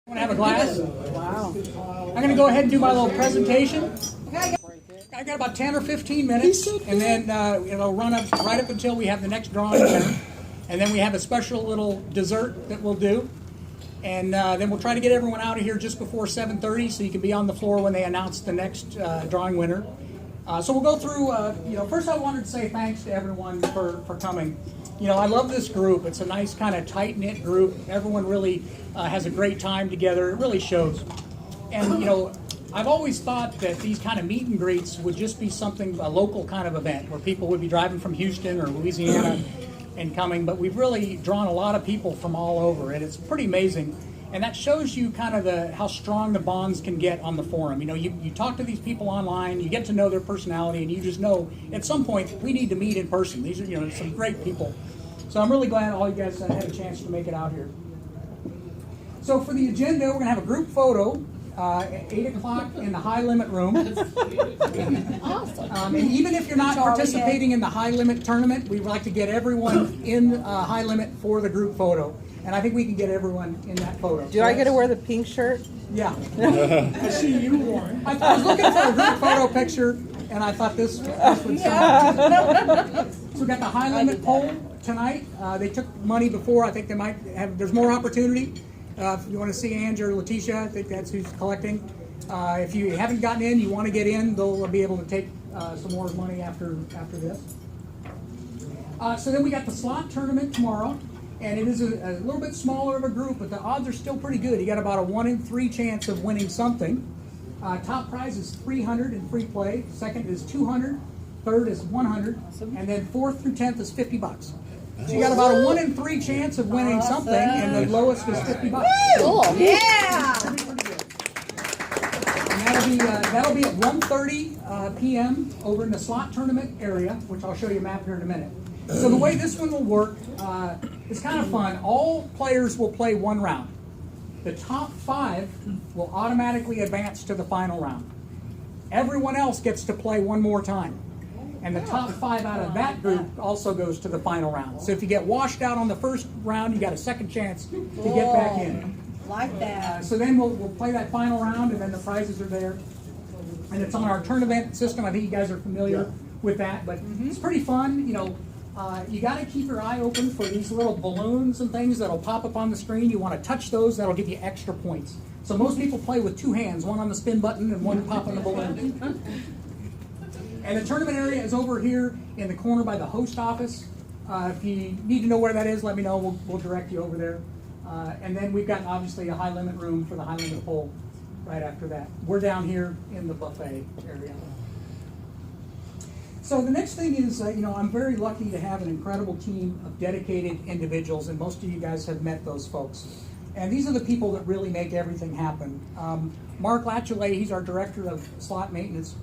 Want to have a glass? Wow. I'm going to go ahead and do my little presentation. I got about 10 or 15 minutes, and then it'll run up right up until we have the next drawing winner. And then we have a special little dessert that we'll do. And then we'll try to get everyone out of here just before 7:30 so you can be on the floor when they announce the next drawing winner. So we'll go through, first I wanted to say thanks to everyone for coming. I love this group. It's a nice kind of tight-knit group. Everyone really has a great time together. It really shows. And, I've always thought that these kind of meet and greets would just be a local kind of event where people would be driving from Houston or Louisiana and coming, but we've really drawn a lot of people from all over, and it's pretty amazing. And that shows you kind of how strong the bonds can get on the forum. You talk to these people online, you get to know their personality, and you just know at some point we need to meet in person. These are some great people. So I'm really glad all you guys had a chance to make it out here. So for the agenda, we're going to have a group photo at 8 o'clock in the high limit room. Awesome. And even if you're not participating in the high limit tournament, we would like to get everyone in high limit for the group photo. And I think we can get everyone in that photo. Do I get to wear the pink shirt? Yeah. I see you wore. I was looking for a group photo picture, and I thought this would sound. So we got the high limit poll tonight. They took money before. I think they might have. There's more opportunity. If you want to see Ange or Letitia, I think that's who's collecting. If you haven't gotten in, you want to get in, they'll be able to take some more money after this. So then we got the slot tournament tomorrow, and it is a little bit smaller of a group, but the odds are still pretty good. You got about a 1 in 3 chance of winning something. Top prize is $300 in free play. Second is $200. Third is $100, and then 4th through 10th is $50. So you got about a 1 in 3 chance of winning something, and the lowest is $50. Cool. Yeah. Pretty good. And that'll be at 1:30 p.m. over in the slot tournament area, which I'll show you a map here in a minute. So the way this one will work is kind of fun. All players will play one round. The top 5 will automatically advance to the final round. Everyone else gets to play one more time. And the top 5 out of that group also goes to the final round. So if you get washed out on the first round, you got a second chance to get back in. Like that. So then we'll play that final round, and then the prizes are there. And it's on our tournament system. I think you guys are familiar with that, but it's pretty fun. You got to keep your eye open for these little balloons and things that'll pop up on the screen. You want to touch those. That'll give you extra points. So most people play with 2 hands, one on the spin button and one popping the balloon. And the tournament area is over here in the corner by the host office. If you need to know where that is, let me know. We'll direct you over there. And then we've got, obviously, a high limit room for the high limit poll right after that. We're down here in the buffet area. So the next thing is, I'm very lucky to have an incredible team of dedicated individuals, and most of you guys have met those folks. And these are the people that really make everything happen. Mark Latchley, he's our director of slot maintenance.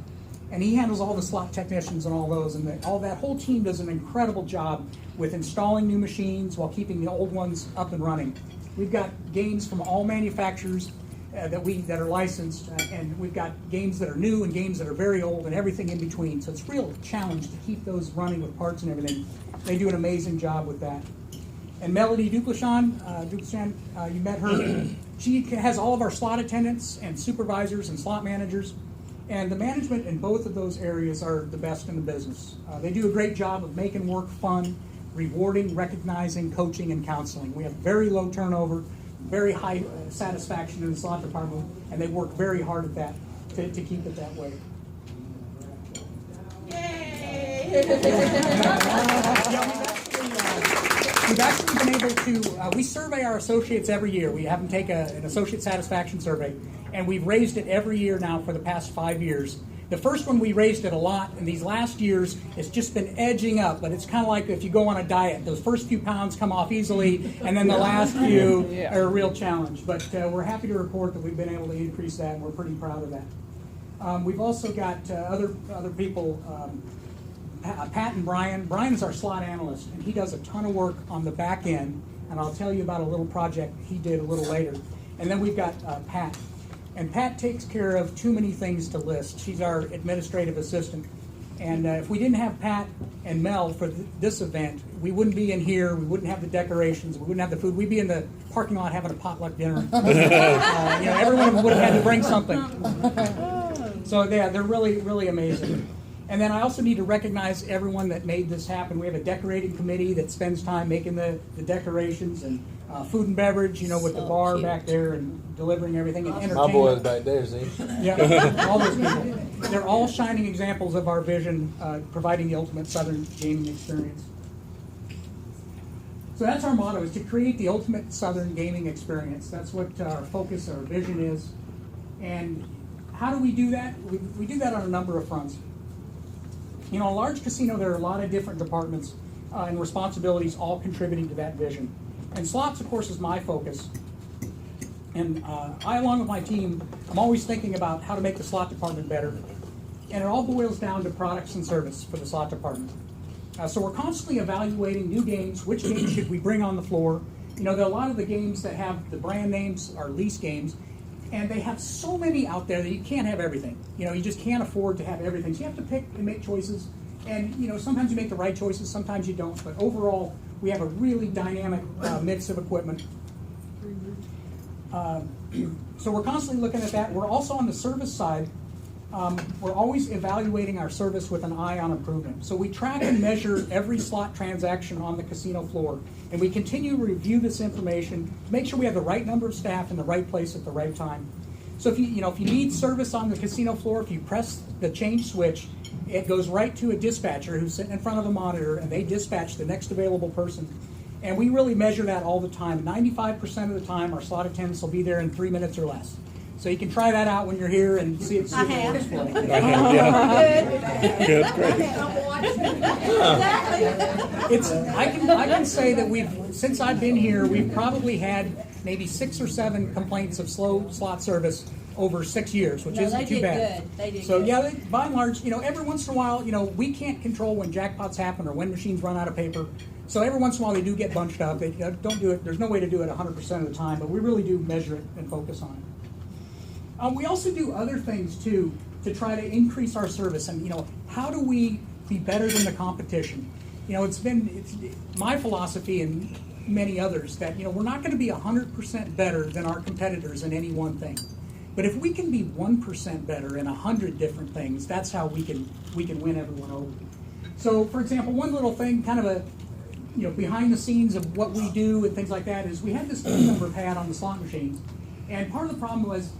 And he handles all the slot technicians and all those, and that whole team does an incredible job with installing new machines while keeping the old ones up and running. We've got games from all manufacturers that are licensed, and we've got games that are new and games that are very old and everything in between. So it's a real challenge to keep those running with parts and everything. They do an amazing job with that. And Melody Duclashan, you met her. She has all of our slot attendants and supervisors and slot managers. And the management in both of those areas are the best in the business. They do a great job of making work fun, rewarding, recognizing, coaching, and counseling. We have very low turnover, very high satisfaction in the slot department, and they work very hard at that to keep it that way. Yay! We've actually been able to, we survey our associates every year. We have them take an associate satisfaction survey, and we've raised it every year now for the past 5 years. The first one we raised it a lot, and these last years it's just been edging up, but it's kind of like if you go on a diet. Those first few pounds come off easily, and then the last few are a real challenge. But we're happy to report that we've been able to increase that, and we're pretty proud of that. We've also got other people, Pat and Brian. Brian's our slot analyst, and he does a ton of work on the back end, and I'll tell you about a little project he did a little later. And then we've got Pat. And Pat takes care of too many things to list. She's our administrative assistant. And if we didn't have Pat and Mel for this event, we wouldn't be in here, we wouldn't have the decorations, we wouldn't have the food, we'd be in the parking lot having a potluck dinner. Everyone would have had to bring something. So yeah, they're really, really amazing. And then I also need to recognize everyone that made this happen. We have a decorating committee that spends time making the decorations, and food and beverage, with the bar back there and delivering everything, and entertainment. My boy's back there, see? Yeah, all those people. They're all shining examples of our vision, providing the ultimate Southern gaming experience. So that's our motto, is to create the ultimate Southern gaming experience. That's what our focus, our vision is. And how do we do that? We do that on a number of fronts. A large casino, there are a lot of different departments and responsibilities all contributing to that vision. And slots, of course, is my focus. And I, along with my team, I'm always thinking about how to make the slot department better. And it all boils down to products and service for the slot department. So we're constantly evaluating new games. Which games should we bring on the floor? There are a lot of the games that have the brand names are lease games. And they have so many out there that you can't have everything. You just can't afford to have everything. So you have to pick and make choices. And, sometimes you make the right choices, sometimes you don't. But overall, we have a really dynamic mix of equipment. So we're constantly looking at that. We're also on the service side. We're always evaluating our service with an eye on improvement. So we track and measure every slot transaction on the casino floor. And we continue to review this information to make sure we have the right number of staff in the right place at the right time. So if you need service on the casino floor, if you press the change switch, it goes right to a dispatcher who's sitting in front of a monitor, and they dispatch the next available person. And we really measure that all the time. 95% of the time, our slot attendants will be there in 3 minutes or less. So you can try that out when you're here and see if it works for you. I can say that since I've been here, we've probably had maybe 6 or 7 complaints of slow slot service over 6 years, which isn't too bad. They did So good. yeah, by and large, every once in a while, we can't control when jackpots happen or when machines run out of paper. So every once in a while they do get bunched up. They don't do it. There's no way to do it 100% of the time, but we really do measure it and focus on it. We also do other things too to try to increase our service. And how do we be better than the competition? It's my philosophy and many others that we're not going to be 100% better than our competitors in any one thing. But if we can be 1% better in 100 different things, that's how we can win everyone over. So, for example, one little thing, kind of a behind the scenes of what we do and things like that, is we had this PIN number pad on the slot machines, and part of the problem was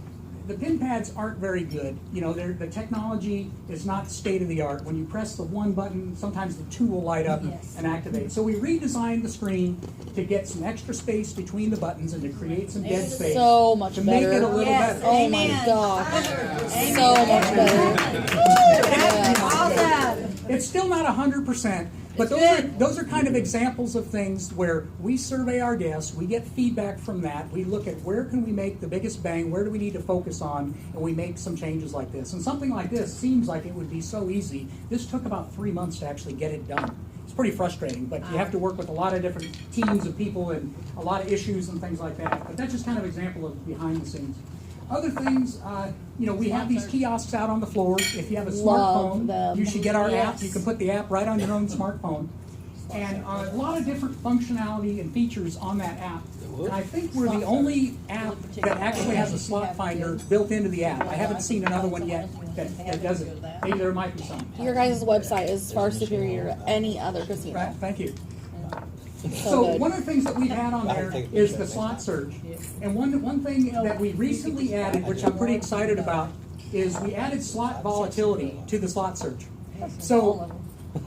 the PIN pads aren't very good. The technology is not state of the art. When you press the one button, sometimes the 2 will light up and activate. So we redesigned the screen to get some extra space between the buttons and to create some dead space. So much to better. make it a little better. Oh my gosh. So much better. Awesome. It's still not 100%, but those are kind of examples of things where we survey our guests, we get feedback from that, we look at where can we make the biggest bang, where do we need to focus on, and we make some changes like this. And something like this seems like it would be so easy. This took about 3 months to actually get it done. It's pretty frustrating, but you have to work with a lot of different teams of people and a lot of issues and things like that. But that's just kind of an example of behind the scenes. Other things, we have these kiosks out on the floor. If you have a Love smartphone, them. you should get our app. Yes. You can put the app right on your own smartphone. And a lot of different functionality and features on that app. And I think we're the only app that actually has a slot finder built into the app. I haven't seen another one yet that does it. Maybe there might be some. Your guys' website is far superior to any other casino. Right, thank you. So So good. one of the things that we've had on there is the slot search. And one thing that we recently added, which I'm pretty excited about, is we added slot volatility to the slot search. So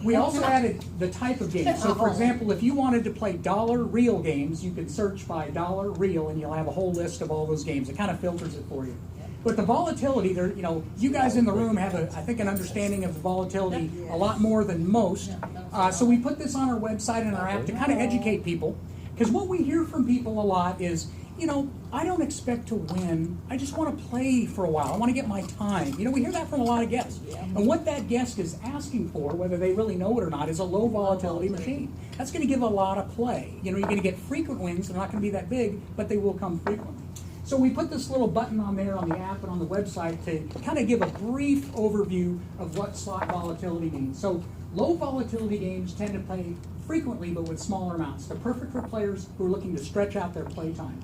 we also added the type of game. So for example, if you wanted to play dollar real games, you could search by dollar real and you'll have a whole list of all those games. It kind of filters it for you. But the volatility, there, you guys in the room have, I think, an understanding of the volatility a lot more than most. So we put this on our website and our app to kind of educate people. Because what we hear from people a lot is, I don't expect to win. I just want to play for a while. I want to get my time. We hear that from a lot of guests. And what that guest is asking for, whether they really know it or not, is a low volatility machine. That's going to give a lot of play. You're going to get frequent wins. They're not going to be that big, but they will come frequently. So we put this little button on there on the app and on the website to kind of give a brief overview of what slot volatility means. So low volatility games tend to play frequently but with smaller amounts. They're perfect for players who are looking to stretch out their play time.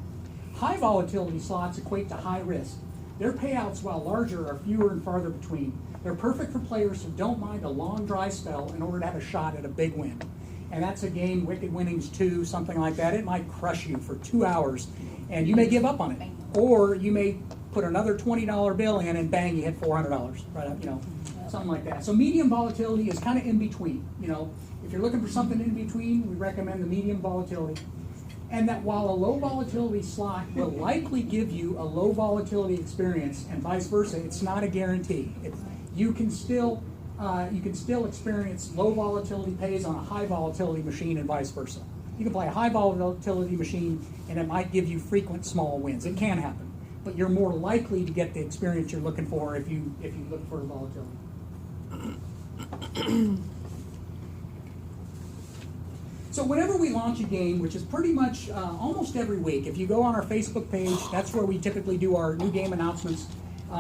High volatility slots equate to high risk. Their payouts, while larger, are fewer and farther between. They're perfect for players who don't mind a long dry spell in order to have a shot at a big win. And that's a game, Wicked Winnings 2, something like that. It might crush you for 2 hours, and you may give up on it. Or you may put another $20 bill in, and bang, you hit $400, right up, something like that. So medium volatility is kind of in between. If you're looking for something in between, we recommend the medium volatility. And that while a low volatility slot will likely give you a low volatility experience, and vice versa, it's not a guarantee. You can still experience low volatility pays on a high volatility machine, and vice versa. You can play a high volatility machine, and it might give you frequent small wins. It can happen, but you're more likely to get the experience you're looking for if you look for volatility. So whenever we launch a game, which is pretty much almost every week, if you go on our Facebook page, that's where we typically do our new game announcements.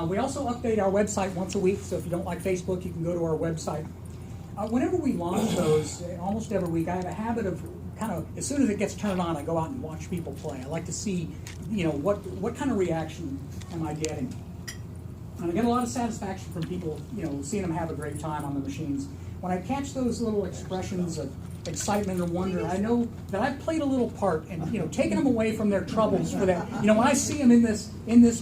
We also update our website once a week, so if you don't like Facebook, you can go to our website. Whenever we launch those, almost every week, I have a habit of kind of, as soon as it gets turned on, I go out and watch people play. I like to see, what kind of reaction am I getting? And I get a lot of satisfaction from people, seeing them have a great time on the machines. When I catch those little expressions of excitement or wonder, I know that I've played a little part in, taking them away from their troubles for that. When I see them in this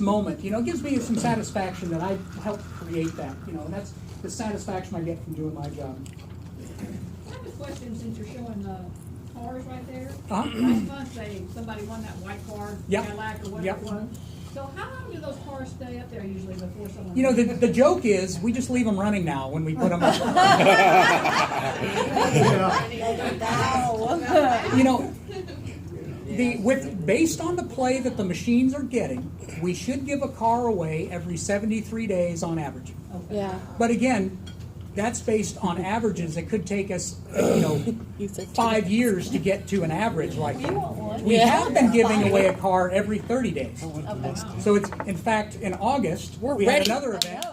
moment, it gives me some satisfaction that I helped create that. And that's the satisfaction I get from doing my job. I have a question since you're showing the cars right there. Uh-huh. Last month, somebody won that white car, Yep. Cadillac or whatever Yep. it was. So how long do those cars stay up there usually before someone? The joke is we just leave them running now when we put them up. Based on the play that the machines are getting, we should give a car away every 73 days on average. Yeah. But again, that's based on averages. It could take us, 5 years to get to an average like that. We have been giving away a car every 30 days. So it's, in fact, in August, we had another event,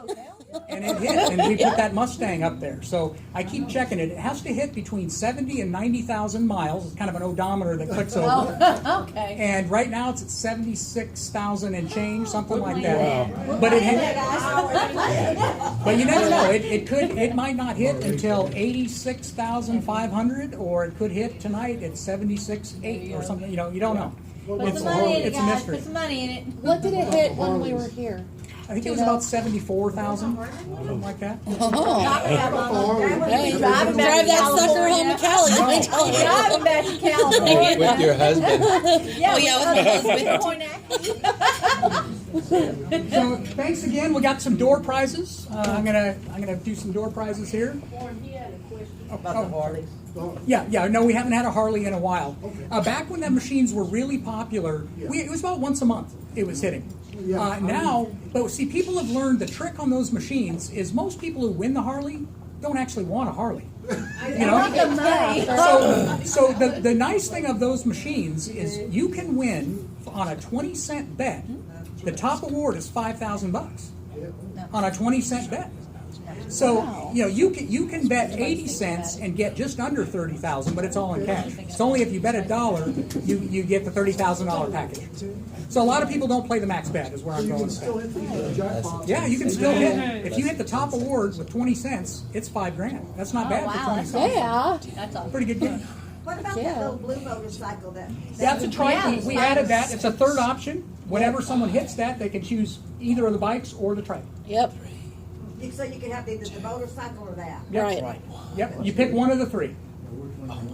and it hit, and we put that Mustang up there. So I keep checking it. It has to hit between 70 and 90,000 miles. It's kind of an odometer that clicks over. Okay. And right now it's at 76,000 and change, something like that. But it hit. But you never know. It might not hit until 86,500, or it could hit tonight at 76,800 or something. You don't know. It's a mystery. Put some money in it. What did it hit when we were here? I think it was about 74,000, something like that. Hey, drive that sucker home to Cali. Let me tell you. Driving back to California. With your husband. Yeah, So thanks again. We got some door prizes. I'm gonna do some door prizes here. Warren, he had a question. About the Harleys. Yeah. No, we haven't had a Harley in a while. Back when the machines were really popular, it was about once a month it was hitting. Now, but see, people have learned the trick on those machines is most people who win the Harley don't actually want a Harley. So the nice thing of those machines is you can win on a 20-cent bet. The top award is $5,000 on a 20-cent bet. So you can bet 80 cents and get just under 30,000, but it's all in cash. It's only if you bet $1, you get the $30,000 package. So a lot of people don't play the max bet, is where I'm going with that. Yeah, you can still hit. If you hit the top award with 20 cents, it's $5,000. That's not bad for 20 cents. Yeah. That's all. Pretty good game. What about that little blue motorcycle that? That's a trike. We added that. It's a third option. Whenever someone hits that, they can choose either of the bikes or the trike. Yep. So you can have either the motorcycle or that? Yep. Right. Yep. You pick one of the three.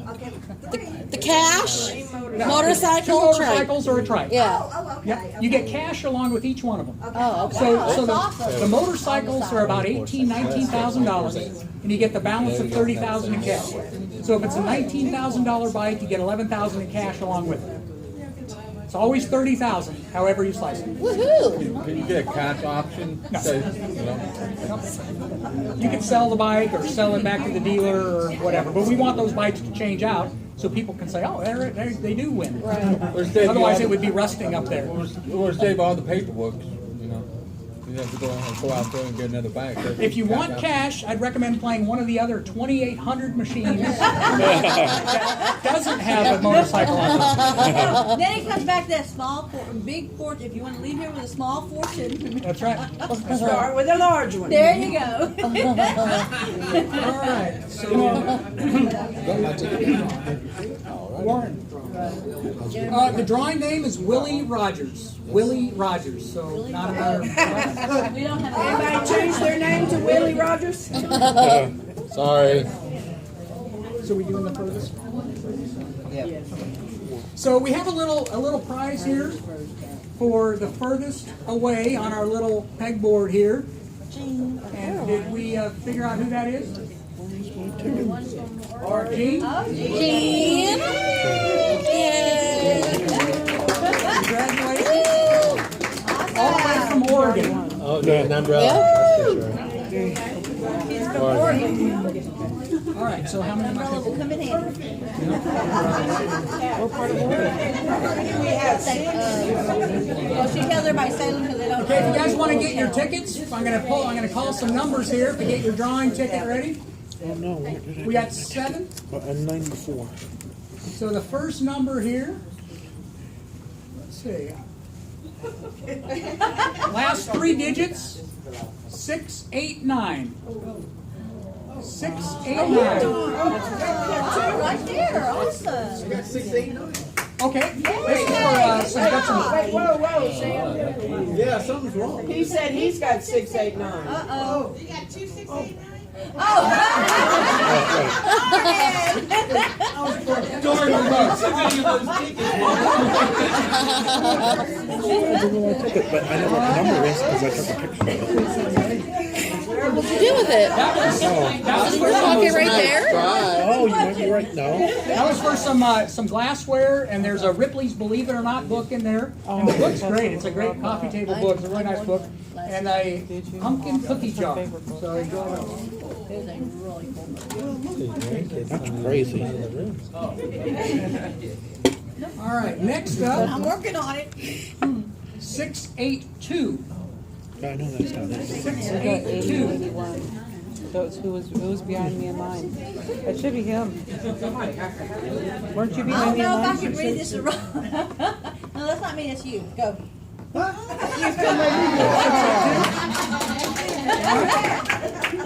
Okay, three. The cash, Two motorcycle, trike. motorcycles or a trike. Yeah. Oh, okay. Yep. You get cash along with each one of them. Oh, okay. So the motorcycles are about $19,000, and you get the balance of $30,000 in cash. So if it's a $19,000 bike, you get $11,000 in cash along with it. It's always $30,000, however you slice it. Woohoo! Can you get a cash option? No. So, You can sell the bike or sell it back to the dealer or whatever, but we want those bikes to change out so people can say, oh, they do win. Where's Dave? Otherwise, it would be rusting up there. Where's Dave? All the paperwork. You know, you have to go out there and get another bank. If you want cash, I'd recommend playing one of the other 2,800 machines that doesn't have a motorcycle on it. Then it comes back to that big fortune. If you want to leave here with a small fortune, That's right. That's right. Start with a large one. there you go. All right. So, Warren. The drawing name is Willie Rogers. Willie Rogers. So not another. We don't have Anybody change their name to Willie Rogers? Sorry. So we doing the furthest? Yeah. So we have a little prize here for the furthest away on our little pegboard here. And did we figure out who that is? Or Gene? Jean. Congratulations. All the way from Oregon. Oh, yeah, an umbrella. All right, so how many am I umbrella will thinking? come in handy. Well, she tells everybody Salem because they don't. Okay, if you guys want to get your tickets, I'm gonna call some numbers here to get your drawing ticket ready. Oh no, where did We got 7. I'm 94. So the first number here, let's see. Last 3 digits, 689. 689. Right there, awesome. Okay, this is for some. Wait, whoa, Sam. Yeah, something's wrong. He said he's got 689. Uh-oh. You got 268? I don't know why I took it, but I know what the number is because I took a picture of it. What'd you do with it? That was for Pocket right there? Oh, you might be right. No. That was for some glassware, and there's a Ripley's Believe It or Not book in there. And the book's great. It's a great coffee table book. It's a really nice book. And a pumpkin cookie jar. So enjoy that. That's crazy. All right, next up, I'm working on it. 682. I know that's how that is. 682. So it's who was behind me in line. It should be him. Weren't you I don't behind me in know if I line? can read this wrong. No, that's not me, that's you. Go.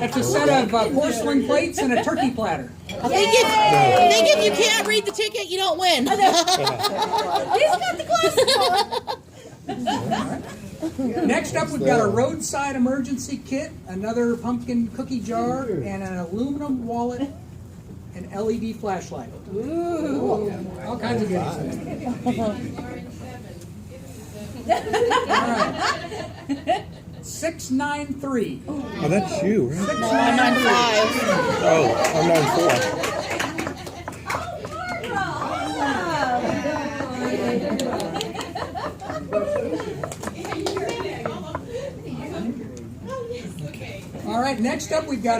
That's a set of porcelain plates and a turkey platter. I think if you can't read the ticket, you don't win. He's got the glasses on. Next up, we've got a roadside emergency kit, another pumpkin cookie jar, and an aluminum wallet, an LED flashlight. Ooh, all kinds of goodies. All right. 693. Oh, that's you, right? 693. Oh, I'm 94. All right, next up we've got a